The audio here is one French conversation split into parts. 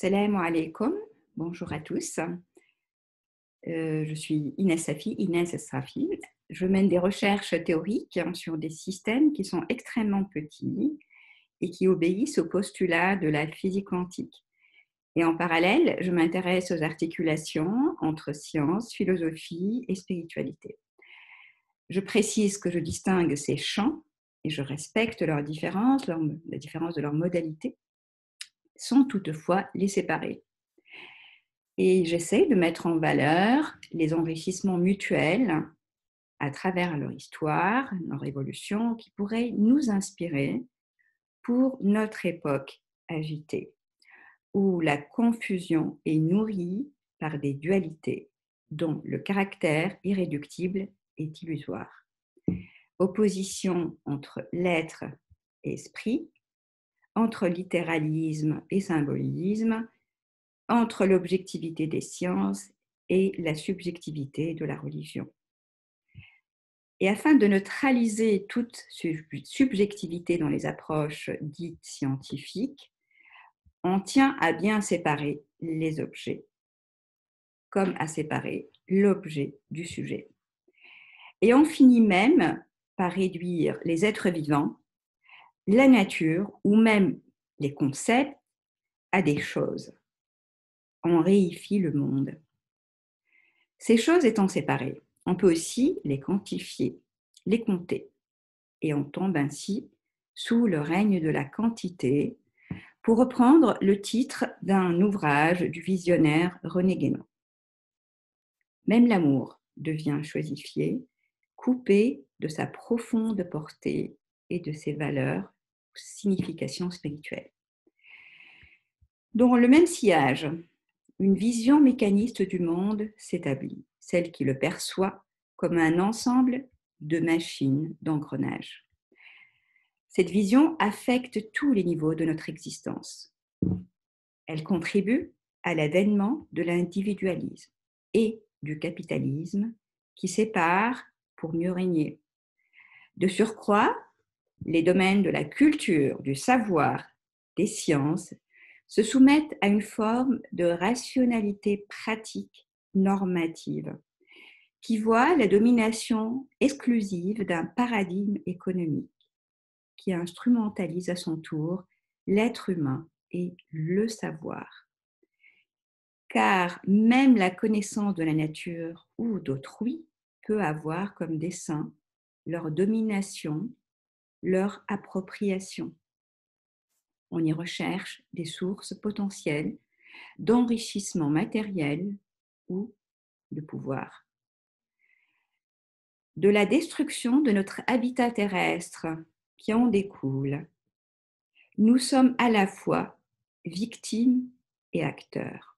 Salam alaikum, bonjour à tous. Je suis Inès Safi. Je mène des recherches théoriques sur des systèmes qui sont extrêmement petits et qui obéissent au postulat de la physique quantique. Et en parallèle, je m'intéresse aux articulations entre science, philosophie et spiritualité. Je précise que je distingue ces champs et je respecte leurs différences, la différence de leurs modalités, sans toutefois les séparer. Et j'essaie de mettre en valeur les enrichissements mutuels à travers leur histoire, leur évolution, qui pourraient nous inspirer pour notre époque agitée, où la confusion est nourrie par des dualités dont le caractère irréductible est illusoire. Opposition entre l'être et esprit, entre littéralisme et symbolisme, entre l'objectivité des sciences et la subjectivité de la religion. Et afin de neutraliser toute subjectivité dans les approches dites scientifiques, on tient à bien séparer les objets, comme à séparer l'objet du sujet. Et on finit même par réduire les êtres vivants, la nature ou même les concepts à des choses. On réifie le monde. Ces choses étant séparées, on peut aussi les quantifier, les compter, et on tombe ainsi sous le règne de la quantité, pour reprendre le titre d'un ouvrage du visionnaire René Guénon. Même l'amour devient choisifié, coupé de sa profonde portée et de ses valeurs, significations spirituelles. Dans le même sillage, une vision mécaniste du monde s'établit, celle qui le perçoit comme un ensemble de machines d'engrenage. Cette vision affecte tous les niveaux de notre existence. Elle contribue à l'avènement de l'individualisme et du capitalisme qui séparent pour mieux régner. De surcroît, les domaines de la culture, du savoir, des sciences se soumettent à une forme de rationalité pratique normative qui voit la domination exclusive d'un paradigme économique qui instrumentalise à son tour l'être humain et le savoir. Car même la connaissance de la nature ou d'autrui peut avoir comme dessein leur domination, leur appropriation. On y recherche des sources potentielles d'enrichissement matériel ou de pouvoir. De la destruction de notre habitat terrestre qui en découle, nous sommes à la fois victimes et acteurs.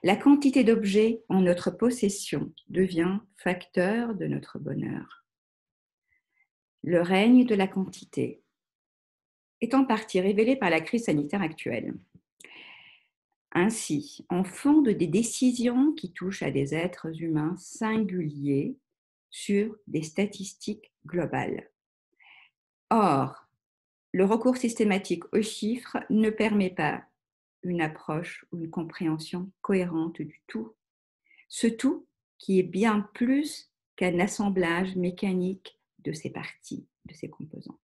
La quantité d'objets en notre possession devient facteur de notre bonheur. Le règne de la quantité est en partie révélé par la crise sanitaire actuelle. Ainsi, on fonde des décisions qui touchent à des êtres humains singuliers sur des statistiques globales. Or, le recours systématique aux chiffres ne permet pas une approche ou une compréhension cohérente du tout. Ce tout qui est bien plus qu'un assemblage mécanique de ses parties, de ses composantes.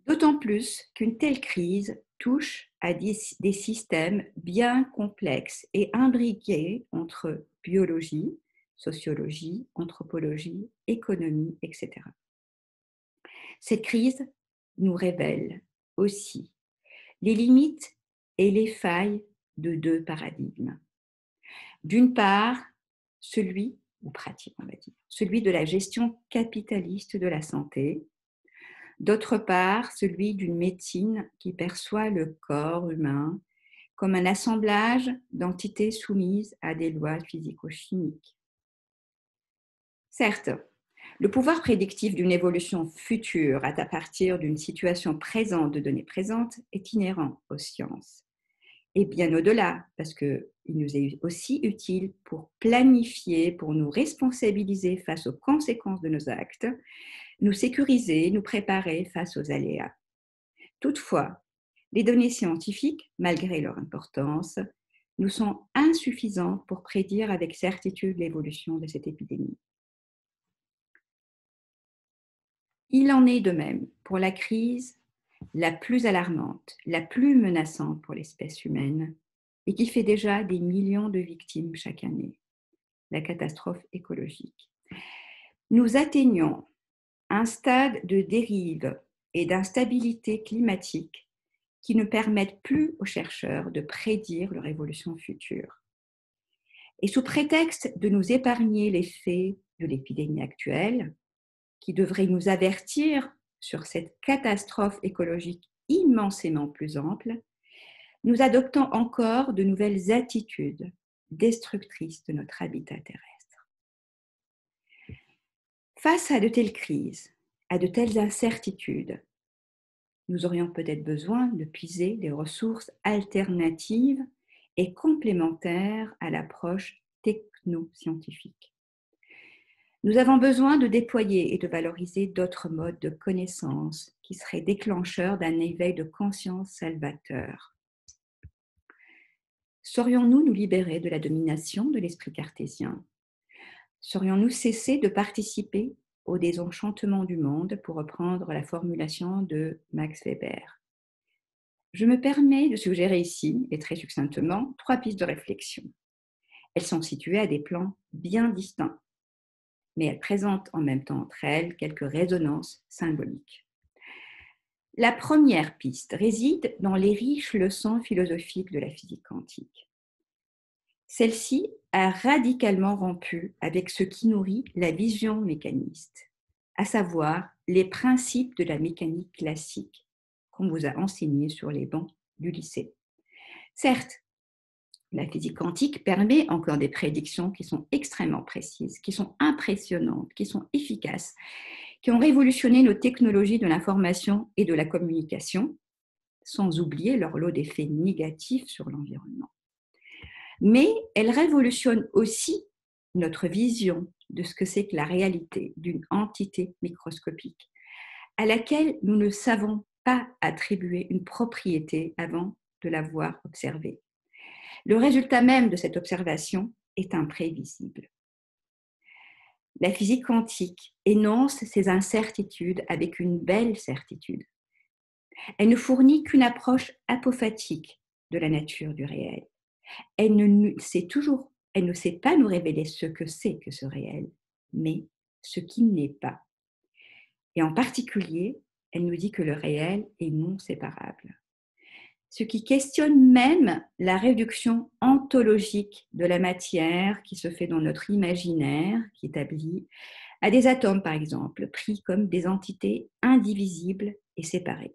D'autant plus qu'une telle crise touche à des systèmes bien complexes et imbriqués entre biologie, sociologie, anthropologie, économie, etc. Cette crise nous révèle aussi les limites et les failles de deux paradigmes. D'une part, celui de la gestion capitaliste de la santé. D'autre part, celui d'une médecine qui perçoit le corps humain comme un assemblage d'entités soumises à des lois physico-chimiques. Certes, le pouvoir prédictif d'une évolution future à partir d'une situation présente de données présentes est inhérent aux sciences. Et bien au-delà, parce qu'il nous est aussi utile pour planifier, pour nous responsabiliser face aux conséquences de nos actes, nous sécuriser, nous préparer face aux aléas. Toutefois, Les données scientifiques, malgré leur importance, nous sont insuffisantes pour prédire avec certitude l'évolution de cette épidémie. Il en est de même pour la crise la plus alarmante, la plus menaçante pour l'espèce humaine et qui fait déjà des millions de victimes chaque année, la catastrophe écologique. Nous atteignons un stade de dérive et d'instabilité climatique qui ne permettent plus aux chercheurs de prédire leur évolution future. Et sous prétexte de nous épargner l'effet de l'épidémie actuelle, qui devrait nous avertir sur cette catastrophe écologique immensément plus ample, nous adoptons encore de nouvelles attitudes destructrices de notre habitat terrestre. Face à de telles crises, à de telles incertitudes, nous aurions peut-être besoin de puiser des ressources alternatives et complémentaires à l'approche techno-scientifique. Nous avons besoin de déployer et de valoriser d'autres modes de connaissance qui seraient déclencheurs d'un éveil de conscience salvateur. Saurions-nous nous libérer de la domination de l'esprit cartésien? Saurions-nous cesser de participer au désenchantement du monde, pour reprendre la formulation de Max Weber? Je me permets de suggérer ici, et très succinctement, 3 pistes de réflexion. Elles sont situées à des plans bien distincts, mais elles présentent en même temps entre elles quelques résonances symboliques. La première piste réside dans les riches leçons philosophiques de la physique quantique. Celle-ci a radicalement rompu avec ce qui nourrit la vision mécaniste, à savoir les principes de la mécanique classique qu'on vous a enseignés sur les bancs du lycée. Certes, la physique quantique permet encore des prédictions qui sont extrêmement précises, qui sont impressionnantes, qui sont efficaces, qui ont révolutionné nos technologies de l'information et de la communication, sans oublier leur lot d'effets négatifs sur l'environnement. Mais elle révolutionne aussi notre vision de ce que c'est que la réalité d'une entité microscopique, à laquelle nous ne savons pas attribuer une propriété avant de l'avoir observée. Le résultat même de cette observation est imprévisible. La physique quantique énonce ces incertitudes avec une belle certitude. Elle ne fournit qu'une approche apophatique de la nature du réel. Elle ne sait pas nous révéler ce que c'est que ce réel, mais ce qui n'est pas. Et en particulier, elle nous dit que le réel est non séparable. Ce qui questionne même la réduction ontologique de la matière qui se fait dans notre imaginaire, qui établit à des atomes, par exemple, pris comme des entités indivisibles et séparées.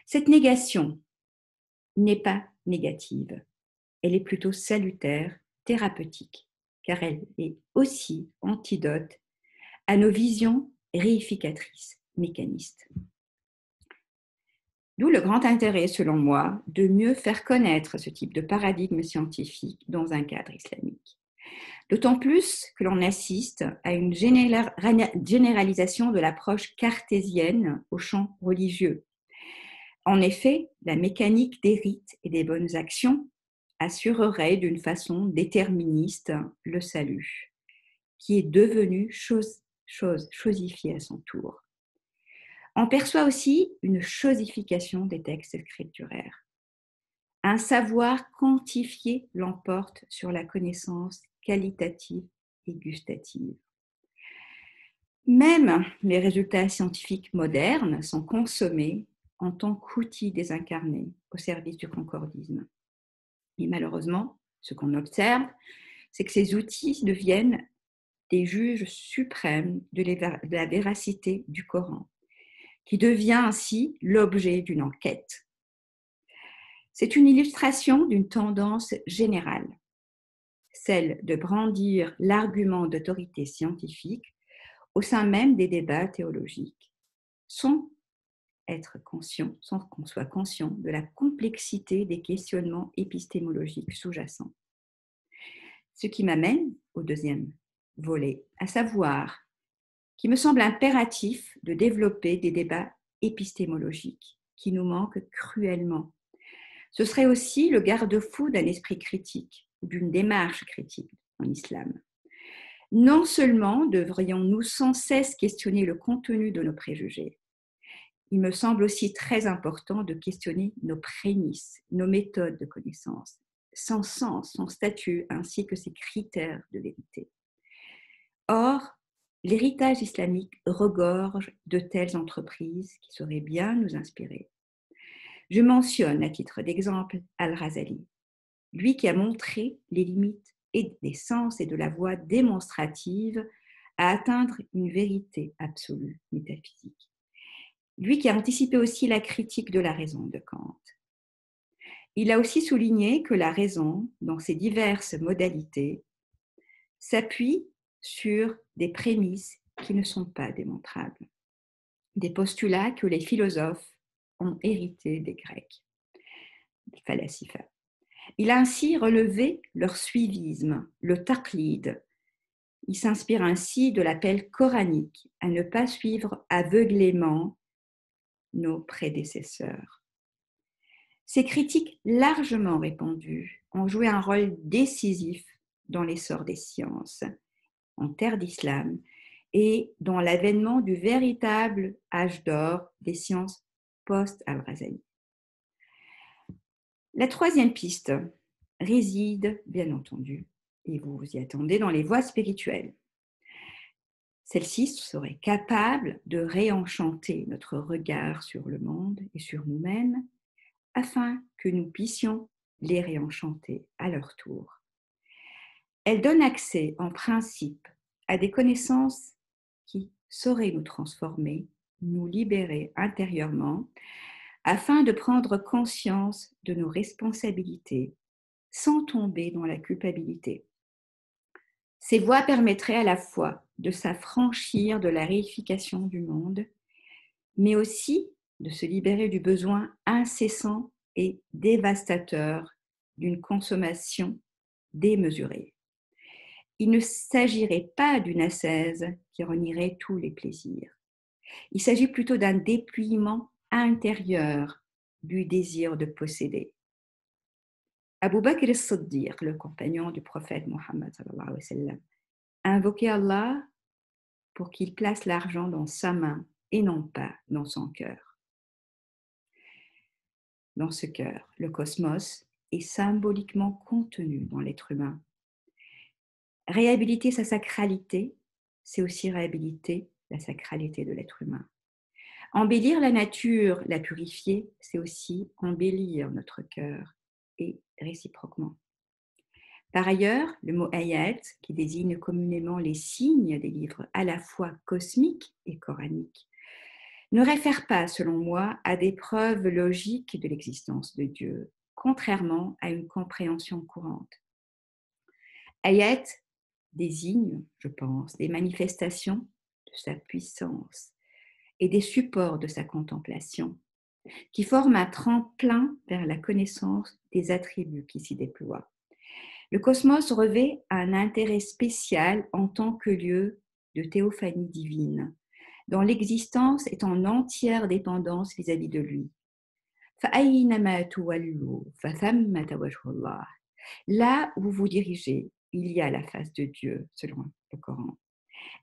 Cette négation n'est pas négative, elle est plutôt salutaire, thérapeutique, car elle est aussi antidote à nos visions réificatrices, mécanistes. D'où le grand intérêt, selon moi, de mieux faire connaître ce type de paradigme scientifique dans un cadre islamique. D'autant plus que l'on assiste à une généralisation de l'approche cartésienne au champ religieux. En effet, la mécanique des rites et des bonnes actions assurerait d'une façon déterministe le salut, qui est devenu chosifié à son tour. On perçoit aussi une chosification des textes scripturaires. Un savoir quantifié l'emporte sur la connaissance qualitative et gustative. Même les résultats scientifiques modernes sont consommés en tant qu'outils désincarnés au service du concordisme. Et malheureusement, ce qu'on observe, c'est que ces outils deviennent des juges suprêmes de la véracité du Coran, qui devient ainsi l'objet d'une enquête. C'est une illustration d'une tendance générale, celle de brandir l'argument d'autorité scientifique au sein même des débats théologiques, sans qu'on soit conscient de la complexité des questionnements épistémologiques sous-jacents. Ce qui m'amène au deuxième volet, à savoir qu'il me semble impératif de développer des débats épistémologiques qui nous manque cruellement. Ce serait aussi le garde-fou d'un esprit critique, d'une démarche critique en islam. Non seulement devrions-nous sans cesse questionner le contenu de nos préjugés, il me semble aussi très important de questionner nos prémices, nos méthodes de connaissance, son sens, son statut, ainsi que ses critères de vérité. Or, l'héritage islamique regorge de telles entreprises qui sauraient bien nous inspirer. Je mentionne à titre d'exemple Al-Razali, lui qui a montré les limites des sens et de la voie démonstrative à atteindre une vérité absolue métaphysique. Lui qui a anticipé aussi la critique de la raison de Kant. Il a aussi souligné que la raison, dans ses diverses modalités, s'appuie sur des prémices qui ne sont pas démontrables, des postulats que les philosophes ont hérités des Grecs, des falasifa. Il a ainsi relevé leur suivisme, le taqlid. Il s'inspire ainsi de l'appel coranique à ne pas suivre aveuglément nos prédécesseurs. Ces critiques largement répandues ont joué un rôle décisif dans l'essor des sciences en terre d'islam et dans l'avènement du véritable âge d'or des sciences post-Al-Razali. La troisième piste réside, bien entendu, et vous vous y attendez, dans les voies spirituelles. Celles-ci seraient capables de réenchanter notre regard sur le monde et sur nous-mêmes afin que nous puissions les réenchanter à leur tour. Elles donnent accès, en principe, à des connaissances qui sauraient nous transformer, nous libérer intérieurement, afin de prendre conscience de nos responsabilités sans tomber dans la culpabilité. Ces voies permettraient à la fois de s'affranchir de la réification du monde, mais aussi de se libérer du besoin incessant et dévastateur d'une consommation démesurée. Il ne s'agirait pas d'une ascèse qui renierait tous les plaisirs. Il s'agit plutôt d'un dépouillement intérieur du désir de posséder. Abu Bakr as-Siddiq, le compagnon du prophète Mohammed sallallahu alayhi wa sallam, a invoqué Allah pour qu'il place l'argent dans sa main et non pas dans son cœur. Dans ce cœur, le cosmos est symboliquement contenu dans l'être humain. Réhabiliter sa sacralité, c'est aussi réhabiliter la sacralité de l'être humain. Embellir la nature, la purifier, c'est aussi embellir notre cœur et réciproquement. Par ailleurs, le mot ayat, qui désigne communément les signes des livres à la fois cosmiques et coraniques, ne réfère pas, selon moi, à des preuves logiques de l'existence de Dieu, contrairement à une compréhension courante. Ayat désigne, je pense, des manifestations de sa puissance et des supports de sa contemplation, qui forment un tremplin vers la connaissance des attributs qui s'y déploient. Le cosmos revêt un intérêt spécial en tant que lieu de théophanie divine, dont l'existence est en entière dépendance vis-à-vis de lui. Là où vous vous dirigez, il y a la face de Dieu, selon le Coran.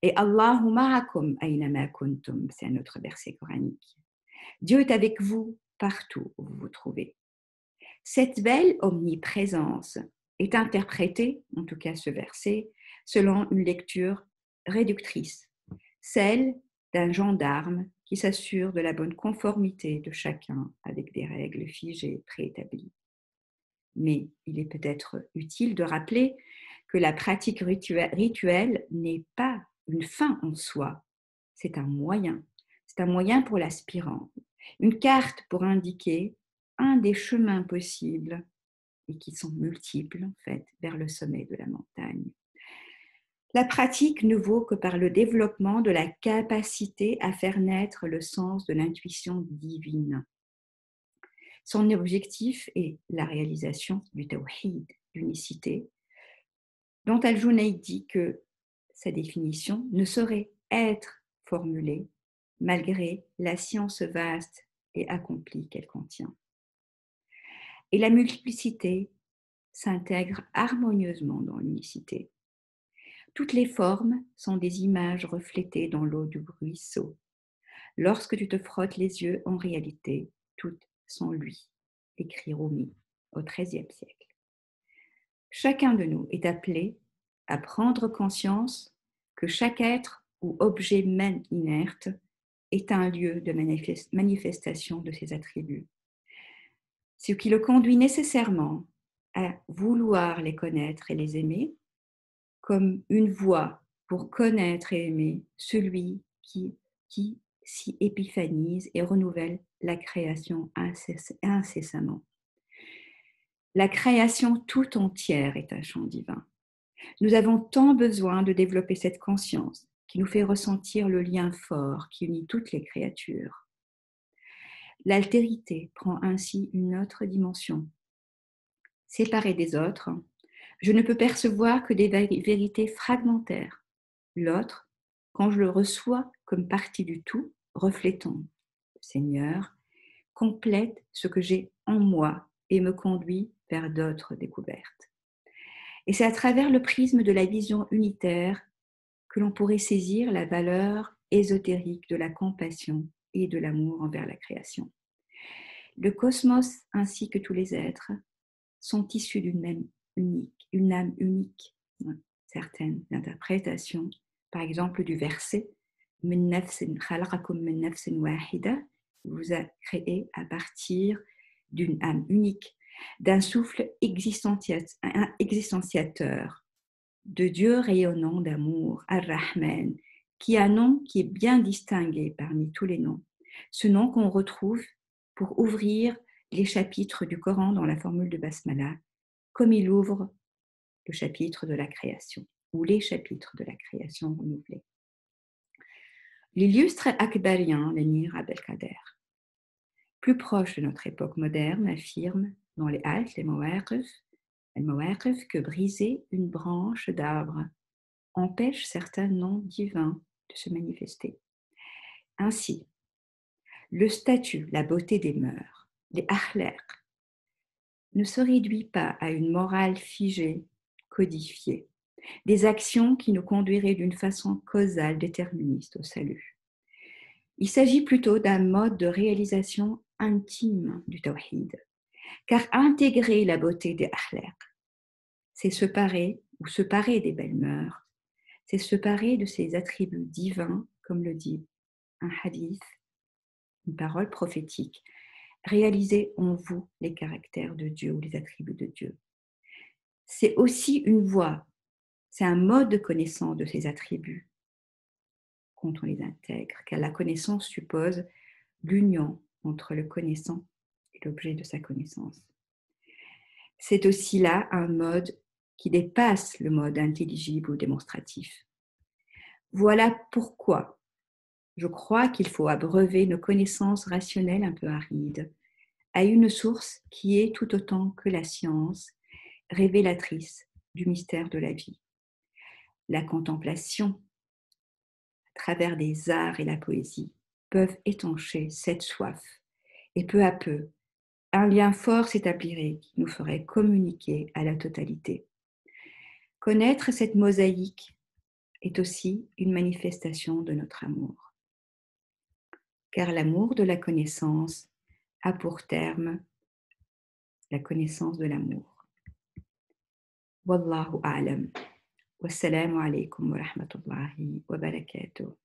Et Allahu ma'akum aynama kuntum, c'est un autre verset coranique. Dieu est avec vous partout où vous vous trouvez. Cette belle omniprésence est interprétée, en tout cas ce verset, selon une lecture réductrice, celle d'un gendarme qui s'assure de la bonne conformité de chacun avec des règles figées, préétablies. Mais il est peut-être utile de rappeler que la pratique rituelle n'est pas une fin en soi, c'est un moyen. C'est un moyen pour l'aspirant, une carte pour indiquer un des chemins possibles et qui sont multiples en fait vers le sommet de la montagne. La pratique ne vaut que par le développement de la capacité à faire naître le sens de l'intuition divine. Son objectif est la réalisation du tawhid, l'unicité, dont Al-Junayd dit que sa définition ne saurait être formulée malgré la science vaste et accomplie qu'elle contient. Et la multiplicité s'intègre harmonieusement dans l'unicité. Toutes les formes sont des images reflétées dans l'eau du ruisseau. Lorsque tu te frottes les yeux, en réalité, toutes sont lui, écrit Rumi au XIIIe siècle. Chacun de nous est appelé à prendre conscience que chaque être ou objet même inerte est un lieu de manifestation de ses attributs, ce qui le conduit nécessairement à vouloir les connaître et les aimer, comme une voie pour connaître et aimer celui qui s'y épiphanise et renouvelle la création incessamment. La création tout entière est un chant divin. Nous avons tant besoin de développer cette conscience qui nous fait ressentir le lien fort qui unit toutes les créatures. L'altérité prend ainsi une autre dimension. Séparée des autres, je ne peux percevoir que des vérités fragmentaires. L'autre, quand je le reçois comme partie du tout, reflétant le Seigneur, complète ce que j'ai en moi et me conduit vers d'autres découvertes. Et c'est à travers le prisme de la vision unitaire que l'on pourrait saisir la valeur ésotérique de la compassion et de l'amour envers la création. Le cosmos ainsi que tous les êtres sont issus d'une âme unique. Certaines interprétations, par exemple du verset « Min nafsin khalaqakum min nafsin wahida » vous a créé à partir d'une âme unique, d'un souffle existenciateur, de Dieu rayonnant d'amour, Ar-Rahman, qui a un nom qui est bien distingué parmi tous les noms. Ce nom qu'on retrouve pour ouvrir les chapitres du Coran dans la formule de Basmala, comme il ouvre le chapitre de la création, ou les chapitres de la création renouvelée. L'illustre akbarien, l'émir Abdelkader, plus proche de notre époque moderne, affirme dans les Haltes, les Mawaqif, que briser une branche d'arbre empêche certains noms divins de se manifester. Ainsi, le statut, la beauté des mœurs, les akhlaq, ne se réduit pas à une morale figée, codifiée, des actions qui nous conduiraient d'une façon causale, déterministe au salut. Il s'agit plutôt d'un mode de réalisation intime du tawhid, car intégrer la beauté des akhlaq, c'est se parer des belles mœurs, c'est se parer de ces attributs divins, comme le dit un hadith, une parole prophétique, réaliser en vous les caractères de Dieu ou les attributs de Dieu. C'est aussi une voie, c'est un mode de connaissance de ces attributs quand on les intègre, car la connaissance suppose l'union entre le connaissant et l'objet de sa connaissance. C'est aussi là un mode qui dépasse le mode intelligible ou démonstratif. Voilà pourquoi je crois qu'il faut abreuver nos connaissances rationnelles un peu arides à une source qui est tout autant que la science révélatrice du mystère de la vie. La contemplation, à travers des arts et la poésie, peuvent étancher cette soif. Et peu à peu, un lien fort s'établirait qui nous ferait communiquer à la totalité. Connaître cette mosaïque est aussi une manifestation de notre amour. Car l'amour de la connaissance a pour terme la connaissance de l'amour. Wallahu a'lam. Wassalamu alaikum wa rahmatullahi wa barakatuh.